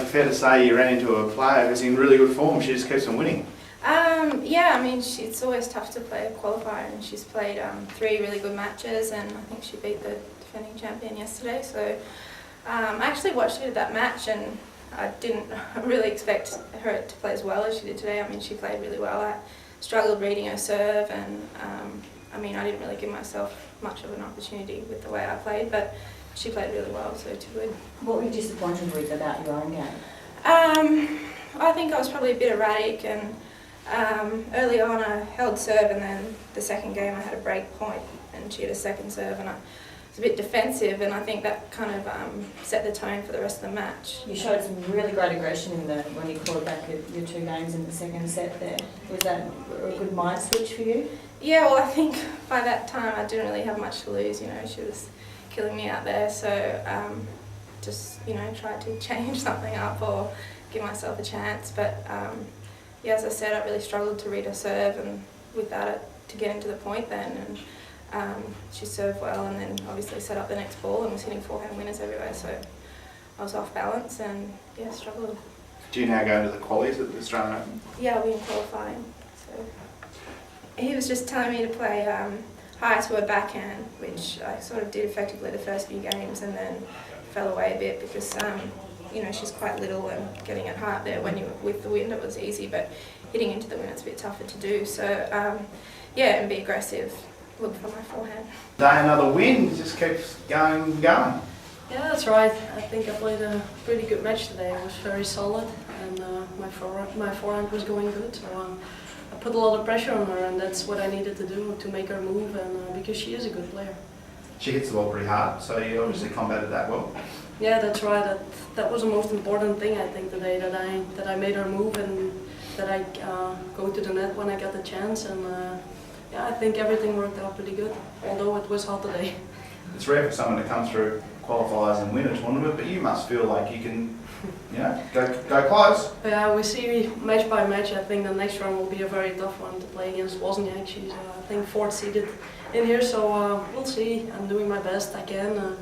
fair to say you ran into a player who's in really good form. She just keeps on winning. Yeah, I mean, it's always tough to play a qualifier, and she's played 3 really good matches, and I think she beat the defending champion yesterday. So I actually watched her that match, and I didn't really expect her to play as well as she did today. I mean, she played really well. I struggled reading her serve, and I mean, I didn't really give myself much of an opportunity with the way I played, but she played really well, so too good. What were you disappointed with about your own game? I think I was probably a bit erratic, and early on I held serve, and then the second game I had a break point and she had a second serve, and I was a bit defensive, and I think that kind of set the tone for the rest of the match. You showed some really great aggression when you clawed back your 2 games in the second set there. Was that a good mind switch for you? Yeah, well, I think by that time I didn't really have much to lose. You know, she was killing me out there, so just, you know, tried to change something up or give myself a chance. But yeah, as I said, I really struggled to read her serve, and without it to get into the point then, and she served well, and then obviously set up the next ball and was hitting forehand winners everywhere, so I was off balance and yeah, struggled. Do you now go into the qualies at the Australian Open? Yeah, I'll be in qualifying. So he was just telling me to play high to her backhand, which I sort of did effectively the first few games, and then fell away a bit because you know, she's quite little, and getting it high up there when you with the wind it was easy, but hitting into the wind it's a bit tougher to do. So yeah, and be aggressive, look for my forehand. Day another win, just keeps going. Yeah, that's right. I think I played a pretty good match today. I was very solid, and my forehand was going good. So I put a lot of pressure on her, and that's what I needed to do to make her move, and because she is a good player. She hits the ball pretty hard, so you obviously combated that well. Yeah, that's right. That was the most important thing, I think, today, that I made her move, and that I go to the net when I got the chance, and yeah, I think everything worked out pretty good, although it was hot today. It's rare for someone to come through qualifiers and win a tournament, but you must feel like you can, you know, go close. Yeah, we see match by match. I think the next round will be a very tough one to play against Wozniak. She's, I think, 4th seeded in here, so we'll see. I'm doing my best I can.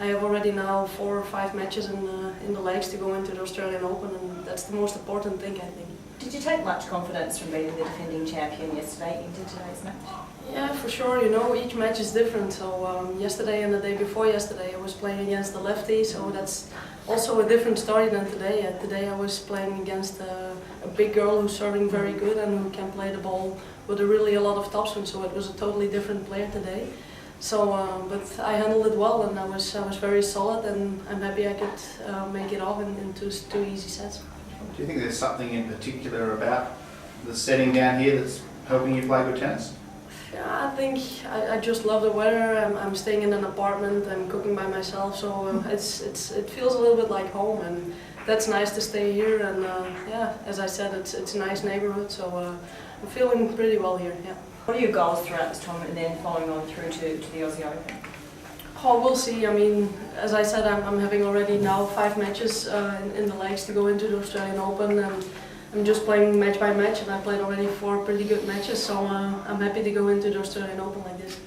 I have already now 4 or 5 matches in the legs to go into the Australian Open, and that's the most important thing, I think. Did you take much confidence from beating the defending champion yesterday into today's match? Yeah, for sure. You know, each match is different. So yesterday and the day before yesterday I was playing against the lefty, so that's also a different story than today. Today I was playing against a big girl who's serving very good and who can play the ball with a lot of topspin, so it was a totally different player today. So, but I handled it well, and I was very solid, and I'm happy I could make it off in 2 easy sets. Do you think there's something in particular about the setting down here that's helping you play good tennis? Yeah, I think I just love the weather. I'm staying in an apartment. I'm cooking by myself, so it feels a little bit like home, and that's nice to stay here. And yeah, as I said, it's a nice neighborhood, so I'm feeling pretty well here. Yeah. What are your goals throughout this tournament, and then following on through to the Aussie Open? Oh, we'll see. I mean, as I said, I'm having already now 5 matches in the legs to go into the Australian Open, and I'm just playing match by match, and I played already 4 pretty good matches, so I'm happy to go into the Australian Open like this.